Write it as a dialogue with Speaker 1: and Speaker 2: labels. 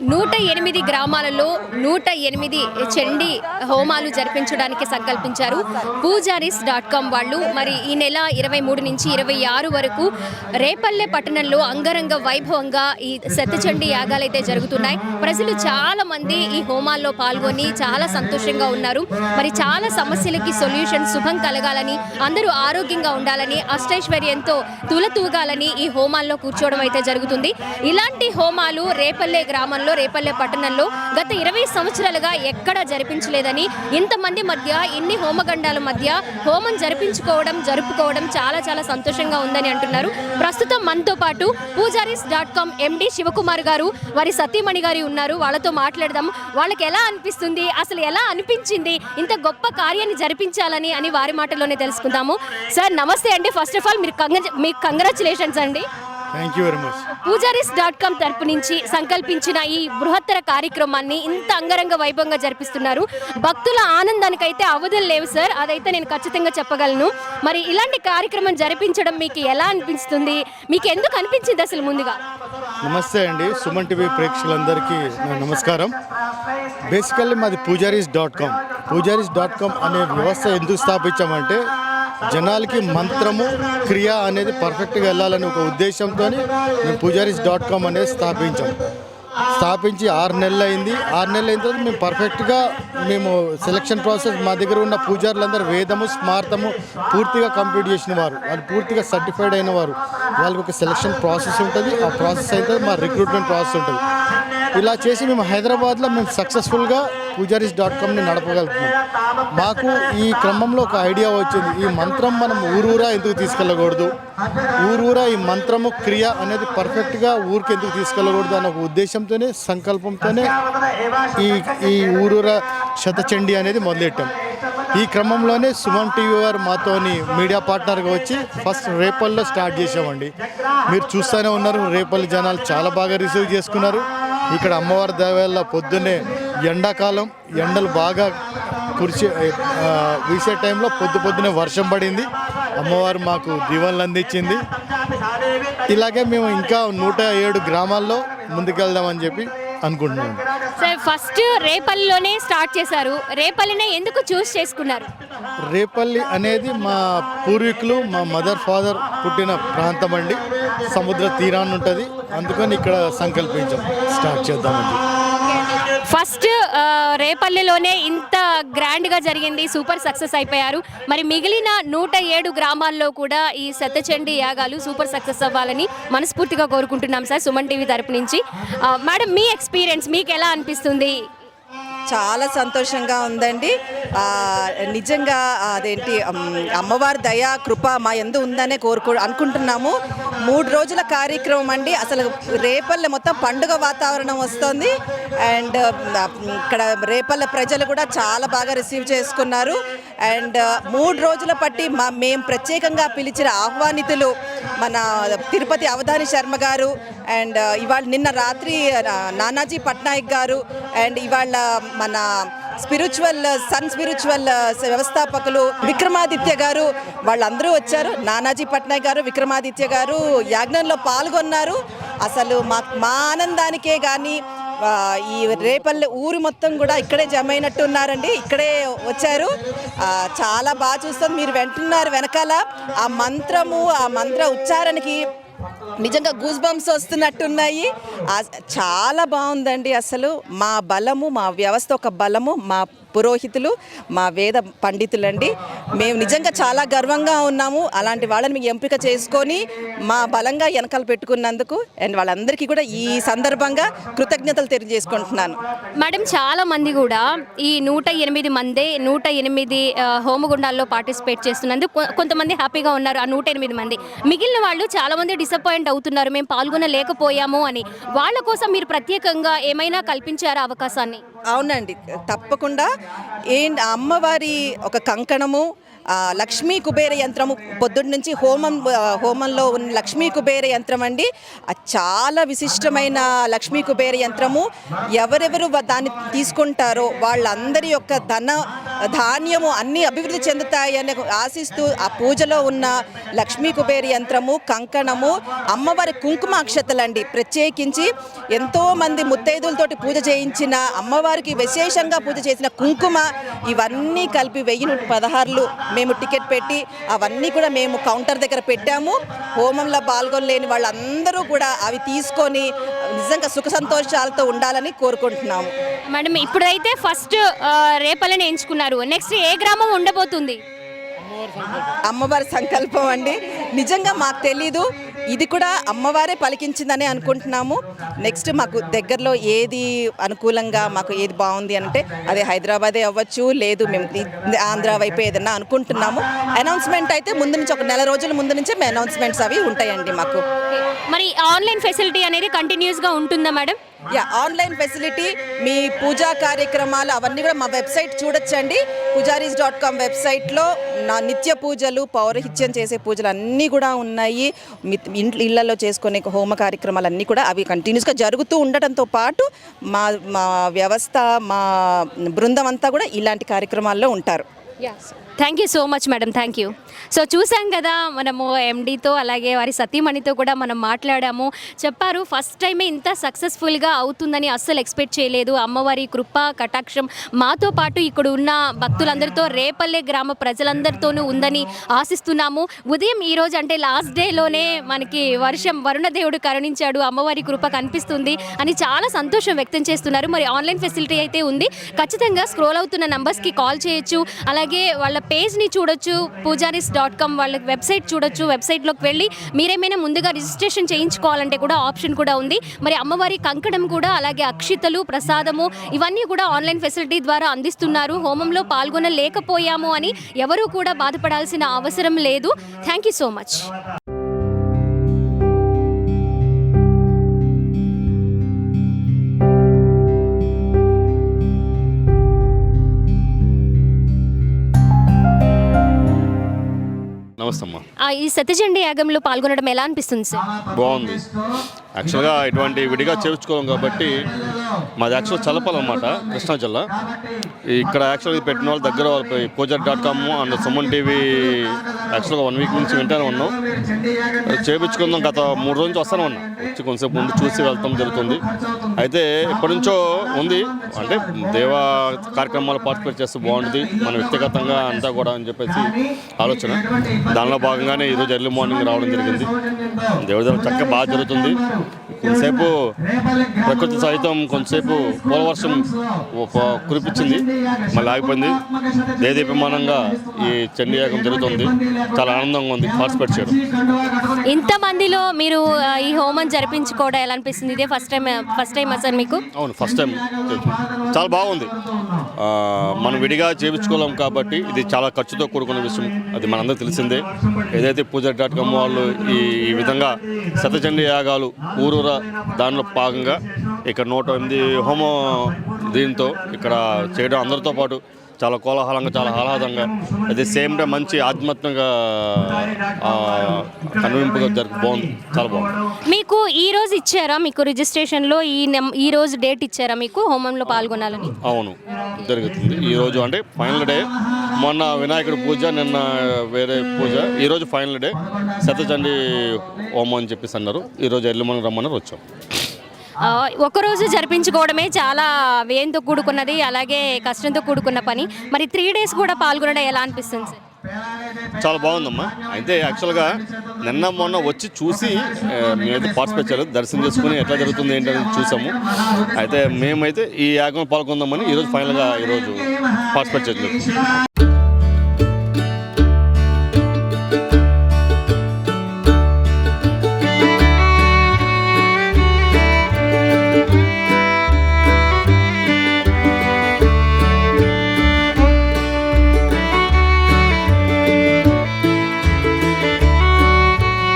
Speaker 1: 108 గ్రామాలలో 108 చండీ హోమాలు జరిపించడానికి సంకల్పించారు పూజారీస్.com వాళ్ళు. మరి ఈ నెల 23 నుంచి 26 వరకు రేపల్లె పట్టణంలో అంగరంగ వైభవంగా ఈ శతచండీ యాగాలైతే జరుగుతున్నాయి. ప్రజలు చాలా మంది ఈ హోమాల్లో పాల్గొని చాలా సంతోషంగా ఉన్నారు. మరి చాలా సమస్యలకి సొల్యూషన్ శుభం కలగాలని, అందరూ ఆరోగ్యంగా ఉండాలని, అష్టైశ్వర్యంతో తులతూగాలని ఈ హోమాల్లో కూర్చోవడం అయితే జరుగుతుంది. ఇలాంటి హోమాలు రేపల్లె గ్రామంలో, రేపల్లె పట్టణంలో గత 20 సంవత్సరాలుగా ఎక్కడా జరిపించలేదని, ఇంతమంది మధ్య ఇన్ని హోమగండాల మధ్య హోమం జరుపుకోవడం చాలా చాలా సంతోషంగా ఉందని అంటున్నారు. ప్రస్తుతం మనతో పాటు పూజారీస్.com ఎండి శివకుమార్ గారు, వారి సతీమణి గారు ఉన్నారు. వాళ్ళతో మాట్లాడదాం. వాళ్ళకి ఎలా అనిపిస్తుంది, అసలు ఎలా అనిపించింది ఇంత గొప్ప కార్యాన్ని జరిపించాలని అని వారి మాటల్లోనే తెలుసుకుందాము. సార్ నమస్తే అండి. ఫస్ట్ ఆఫ్ ఆల్ మీకు కంగ్రాచులేషన్స్ అండి.
Speaker 2: Thank you very much.
Speaker 1: పూజారీస్.com తరపు నుంచి సంకల్పించిన ఈ బృహత్తర కార్యక్రమాన్ని ఇంత అంగరంగ వైభవంగా జరిపిస్తున్నారు. భక్తుల ఆనందానికైతే అవధులు లేవు సార్, అదైతే నేను ఖచ్చితంగా చెప్పగలను. మరి ఇలాంటి కార్యక్రమం జరిపించడం మీకు ఎలా అనిపిస్తుంది, మీకు ఎందుకు అనిపించింది అసలు ముందుగా?
Speaker 2: నమస్తే అండి, సుమన్ టీవీ ప్రేక్షకులందరికీ నమస్కారం. బేసికల్లీ మాది పూజారీస్.com అనే వ్యవస్థ ఎందుకు స్థాపించామంటే జనాలకి మంత్రము క్రియ అనేది పర్ఫెక్ట్గా వెళ్ళాలని ఒక ఉద్దేశంతో మేము పూజారీస్.com అనేది స్థాపించి 6 నెలలు అయింది. 6 నెలలు అయిన తర్వాత మేము పర్ఫెక్ట్గా సెలక్షన్ ప్రాసెస్, మా దగ్గర ఉన్న పూజారులందరూ వేదము స్మార్తము పూర్తిగా కంప్లీట్ చేసిన వారు, వాళ్ళు పూర్తిగా సర్టిఫైడ్ అయిన వారు. వాళ్ళకి ఒక సెలక్షన్ ప్రాసెస్ ఉంటుంది. ఆ ప్రాసెస్ అయిన తర్వాత మా రిక్రూట్మెంట్ ప్రాసెస్ ఉంటుంది. ఇలా చేసి మేము హైదరాబాద్లో సక్సెస్ఫుల్గా పూజారీస్.comని నడపగలుగుతున్నాం. మాకు ఈ క్రమంలో ఒక ఐడియా వచ్చింది, ఈ మంత్రం మనం ఊరూరా ఎందుకు తీసుకెళ్ళకూడదు, ఊరూరా ఈ మంత్రము క్రియ అనేది పర్ఫెక్ట్గా ఊరికి ఎందుకు తీసుకెళ్ళకూడదు అనే ఒక ఉద్దేశంతోనే, సంకల్పంతోనే ఈ ఊరూరా శతచండీ అనేది మొదలెట్టాం. ఈ క్రమంలోనే సుమన్ టీవీ వారు మాతోని మీడియా పార్ట్నర్గా వచ్చి ఫస్ట్ రేపల్లో స్టార్ట్ చేసామండి. మీరు చూస్తూనే ఉన్నారు, రేపల్లి జనాలు చాలా బాగా రిసీవ్ చేసుకున్నారు. ఇక్కడ అమ్మవారి దేవాలయంలో పొద్దున్నే ఎండాకాలం ఎండలు బాగా వీసే టైంలో పొద్దున్నే వర్షం పడింది. అమ్మవారు మాకు దీవెనలు అందించింది. ఇలాగే మేము ఇంకా 107 గ్రామాల్లో ముందుకెళ్దామని చెప్పి అనుకుంటున్నాను.
Speaker 1: సార్ ఫస్ట్ రేపల్లిలోనే స్టార్ట్ చేశారు. రేపల్లినే ఎందుకు చూస్ చేసుకున్నారు?
Speaker 2: రేపల్లి అనేది మా పూర్వీకులు, మా మదర్ ఫాదర్ పుట్టిన ప్రాంతం అండి. సముద్ర తీరాన్ని ఉంటుంది, అందుకని ఇక్కడ సంకల్పించాం స్టార్ట్ చేద్దామని.
Speaker 1: ఫస్ట్ రేపల్లిలోనే ఇంత గ్రాండ్గా జరిగింది, సూపర్ సక్సెస్ అయిపోయారు. మరి మిగిలిన 107 గ్రామాల్లో కూడా ఈ శతచండీ యాగాలు సూపర్ సక్సెస్ అవ్వాలని మనస్ఫూర్తిగా కోరుకుంటున్నాం సార్ సుమన్ టీవీ తరపు నుంచి. మేడం మీ ఎక్స్పీరియన్స్ మీకు ఎలా అనిపిస్తుంది?
Speaker 3: చాలా సంతోషంగా ఉందండి. నిజంగా అదేంటి అమ్మవారి దయా కృప మా యందు ఉందనే అనుకుంటున్నాము. 3 రోజుల కార్యక్రమం అండి. అసలు రేపల్లె మొత్తం పండుగ వాతావరణం వస్తుంది. అండ్ ఇక్కడ రేపల్లె ప్రజలు కూడా చాలా బాగా రిసీవ్ చేసుకున్నారు. అండ్ 3 రోజుల పట్టి మేము ప్రత్యేకంగా పిలిచిన ఆహ్వానితులు మన తిరుపతి అవధాని శర్మ గారు, అండ్ ఇవాళ నిన్న రాత్రి నానాజీ పట్నాయక్ గారు, అండ్ ఇవాళ మన స్పిరిచువల్ వ్యవస్థాపకులు విక్రమాదిత్య గారు, వాళ్ళందరూ వచ్చారు. నానాజీ పట్నాయక్ గారు, విక్రమాదిత్య గారు యాజ్ఞంలో పాల్గొన్నారు. అసలు మా ఆనందానికే కానీ ఈ రేపల్లె ఊరు మొత్తం కూడా ఇక్కడే జమ అయినట్టు ఉన్నారండి. ఇక్కడే వచ్చారు. చాలా బాగా చూస్తాం. మీరు వింటున్నారు వెనకాల ఆ మంత్రము, ఆ మంత్ర ఉచ్చారణకి నిజంగా గూస్ బంప్స్ వస్తున్నట్టున్నాయి. చాలా బాగుందండి. అసలు మా బలము, మా వ్యవస్థ ఒక బలము మా పురోహితులు, మా వేద పండితులండి. మేము నిజంగా చాలా గర్వంగా ఉన్నాము. అలాంటి వాళ్ళని మీకు ఎంపిక చేసుకొని మా బలంగా వెనకాల పెట్టుకున్నందుకు అండ్ వాళ్ళందరికీ కూడా ఈ సందర్భంగా కృతజ్ఞతలు తెలియజేసుకుంటున్నాను.
Speaker 1: మేడం చాలా మంది కూడా ఈ 108 హోమగుండాల్లో పార్టిసిపేట్ చేస్తున్నందుకు కొంతమంది హ్యాపీగా ఉన్నారు. ఆ 108 మంది, మిగిలిన వాళ్ళు చాలా మంది డిసప్పాయింట్ అవుతున్నారు, మేము పాల్గొనలేకపోయాము అని. వాళ్ళ కోసం మీరు ప్రత్యేకంగా ఏమైనా కల్పించారా అవకాశాన్ని?
Speaker 3: అవునండి, తప్పకుండా. అమ్మవారి ఒక కంకణము, లక్ష్మీ కుబేర యంత్రము, పొద్దున్న నుంచి హోమంలో ఉన్న లక్ష్మీ కుబేర యంత్రం అండి. చాలా విశిష్టమైన లక్ష్మీ కుబేర యంత్రము. ఎవరెవరు దాన్ని తీసుకుంటారో వాళ్ళందరి యొక్క ధాన్యము అన్నీ అభివృద్ధి చెందుతాయని ఆశిస్తూ ఆ పూజలో ఉన్న లక్ష్మీ కుబేరి యంత్రము, కంకణము, అమ్మవారి కుంకుమ అక్షతలండి. ప్రత్యేకించి ఎంతోమంది ముత్తైదులతోటి పూజ చేయించిన అమ్మవారికి విశేషంగా పూజ చేసిన కుంకుమ, ఇవన్నీ కలిపి 1016 మేము టికెట్ పెట్టి అవన్నీ కూడా మేము కౌంటర్ దగ్గర పెట్టాము. హోమంలో పాల్గొనలేని వాళ్ళందరూ కూడా అవి తీసుకొని నిజంగా సుఖ సంతోషాలతో ఉండాలని కోరుకుంటున్నాము.
Speaker 1: మేడం, ఇప్పుడైతే ఫస్ట్ రేపల్లని ఎంచుకున్నారు. నెక్స్ట్ ఏ గ్రామం ఉండబోతుంది?
Speaker 3: అమ్మవారి సంకల్పం అండి. నిజంగా మాకు తెలీదు, ఇది కూడా అమ్మవారే పలికించిందని అనుకుంటున్నాము. నెక్స్ట్ మాకు దగ్గరలో ఏది అనుకూలంగా మాకు ఏది బాగుంది అంటే అదే హైదరాబాదే అవ్వచ్చు, లేదు మేము ఆంధ్ర వైపు ఏదన్నా అనుకుంటున్నాము. అనౌన్స్మెంట్ అయితే ముందు నుంచి ఒక నెల రోజుల ముందు నుంచే మేము అనౌన్స్మెంట్స్ అవి ఉంటాయండి మాకు.
Speaker 1: మరి ఆన్లైన్ ఫెసిలిటీ అనేది కంటిన్యూస్గా ఉంటుందా మేడం?
Speaker 3: ఆన్లైన్ ఫెసిలిటీ, మీ పూజా కార్యక్రమాలు అవన్నీ కూడా మా వెబ్సైట్ చూడొచ్చండి. pujaris.com వెబ్సైట్లో నా నిత్య పూజలు, పౌరహిత్యం చేసే పూజలు అన్నీ కూడా ఉన్నాయి. ఇళ్లలో చేసుకునే హోమ కార్యక్రమాలు అన్నీ కూడా అవి కంటిన్యూస్గా జరుగుతూ ఉండటంతో పాటు మా వ్యవస్థ, మా బృందం అంతా కూడా ఇలాంటి కార్యక్రమాల్లో ఉంటారు.
Speaker 1: Thank you so much madam, thank you. So చూసాం కదా, మనము ఎండీతో అలాగే వారి సతీమణితో కూడా మనం మాట్లాడాము. చెప్పారు ఫస్ట్ టైమే ఇంత సక్సెస్ఫుల్గా అవుతుందని అస్సలు ఎక్స్పెక్ట్ చేయలేదు. అమ్మవారి కృప కటాక్షం మాతో పాటు ఇక్కడ ఉన్న భక్తులందరితో, రేపల్లె గ్రామ ప్రజలందరితోనూ ఉందని ఆశిస్తున్నాము. ఉదయం ఈరోజు అంటే లాస్ట్ డేలోనే మనకి వరుణదేవుడు కరుణించాడు, అమ్మవారి కృప కనిపిస్తుంది అని చాలా సంతోషం వ్యక్తం చేస్తున్నారు. మరి ఆన్లైన్ ఫెసిలిటీ అయితే ఉంది, ఖచ్చితంగా స్క్రోల్ అవుతున్న నంబర్స్కి కాల్ చేయొచ్చు. అలాగే వాళ్ళ పేజ్ని చూడొచ్చు, pujaris.com వాళ్ళ వెబ్సైట్ చూడొచ్చు. వెబ్సైట్లోకి వెళ్ళి మీరేమైనా ముందుగా రిజిస్ట్రేషన్ చేయించుకోవాలంటే కూడా ఆప్షన్ కూడా ఉంది. మరి అమ్మవారి కంకణం కూడా, అలాగే అక్షితలు, ప్రసాదము ఇవన్నీ కూడా ఆన్లైన్ ఫెసిలిటీ ద్వారా అందిస్తున్నారు. హోమంలో పాల్గొనలేకపోయాము అని ఎవరూ కూడా బాధపడాల్సిన అవసరం లేదు. Thank you so much.
Speaker 4: నమస్తే అమ్మా.
Speaker 1: ఈ సత్యచండీ యాగంలో పాల్గొనడం ఎలా అనిపిస్తుంది సార్?
Speaker 4: బాగుంది. యాక్చువల్గా ఇటువంటి విడిగా చేర్చుకోవాలి కాబట్టి మాది యాక్చువల్ చల్లపల్లి అన్నమాట, కృష్ణా జిల్లా. ఇక్కడ యాక్చువల్గా పెట్టిన వాళ్ళు దగ్గర వాళ్ళు pujaris.com అండ్ సుమన్ టీవీ యాక్చువల్గా 1 వీక్ నుంచి వింటానే ఉన్నాం. చేయించుకుందాం, గత 3 రోజుల నుంచి వస్తానే ఉన్నాం. వచ్చి కొంతసేపు ముందు చూసి వెళ్తాం జరుగుతుంది. అయితే ఎప్పటి నుంచో ఉంది, అంటే దేవా కార్యక్రమాలు పార్టిసిపేట్ చేస్తే బాగుంటుంది మన వ్యక్తిగతంగా అంతా కూడా అని చెప్పేసి ఆలోచన. దానిలో భాగంగానే ఈరోజు ఎర్లీ మార్నింగ్ రావడం జరిగింది. దేవుడి చక్కగా బాగా జరుగుతుంది. కొంతసేపు ప్రకృతి సహితం కొంతసేపు పోలవర్షం కురిపించింది, మళ్ళీ ఆగిపోయింది. దేదీప్యమానంగా ఈ చండీ యాగం జరుగుతుంది. చాలా ఆనందంగా ఉంది పార్టిసిపేట్ చేయడం.
Speaker 1: ఇంతమందిలో మీరు ఈ హోమం జరిపించుకోవడం ఎలా అనిపిస్తుంది? ఇదే ఫస్ట్ టైం సార్ మీకు?
Speaker 4: అవును, ఫస్ట్ టైం. చాలా బాగుంది. మనం విడిగా చేయించుకోలేం కాబట్టి ఇది చాలా ఖర్చుతో కూడుకున్న విషయం, అది మనందరికీ తెలిసిందే. ఏదైతే pujaris.com వాళ్ళు ఈ విధంగా సత్యచండీ యాగాలు ఊరూరా దానిలో భాగంగా ఇక్కడ 108 హోమం దీంతో ఇక్కడ చేయడం అందరితో పాటు చాలా కోలాహలంగా, చాలా ఆహ్లాదంగా, అదే సేమ్ టైం మంచి ఆధ్యాత్మిక కనువింపుగా బాగుంది, చాలా బాగుంది.
Speaker 1: మీకు ఈ రోజు ఇచ్చారా, మీకు రిజిస్ట్రేషన్లో ఈ రోజు డేట్ ఇచ్చారా మీకు హోమంలో పాల్గొనాలని?
Speaker 4: అవును, జరుగుతుంది. ఈరోజు అంటే ఫైనల్ డే. మొన్న వినాయకుడి పూజ, నిన్న వేరే పూజ, ఈరోజు ఫైనల్ డే. సత్యచండీ హోమం అని చెప్పేసి అన్నారు. ఈరోజు ఎర్లీ మార్నింగ్ రమ్మన్నారు, వచ్చాం.
Speaker 1: ఒకరోజు జరిపించుకోవడమే చాలా వ్యయంతో కూడుకున్నది, అలాగే కష్టంతో కూడుకున్న పని. మరి 3 days కూడా పాల్గొనడం ఎలా అనిపిస్తుంది సార్?
Speaker 4: చాలా బాగుందమ్మా. అయితే యాక్చువల్గా నిన్న మొన్న వచ్చి చూసి మేమైతే పార్టిసిపేట్ చేయలేదు, దర్శనం చేసుకుని ఎట్లా జరుగుతుంది ఏంటనేది చూసాము. అయితే మేమైతే ఈ యాగంలో పాల్గొందామని ఈరోజు ఫైనల్గా ఈరోజు పార్టిసిపేట్ చేయలేదు.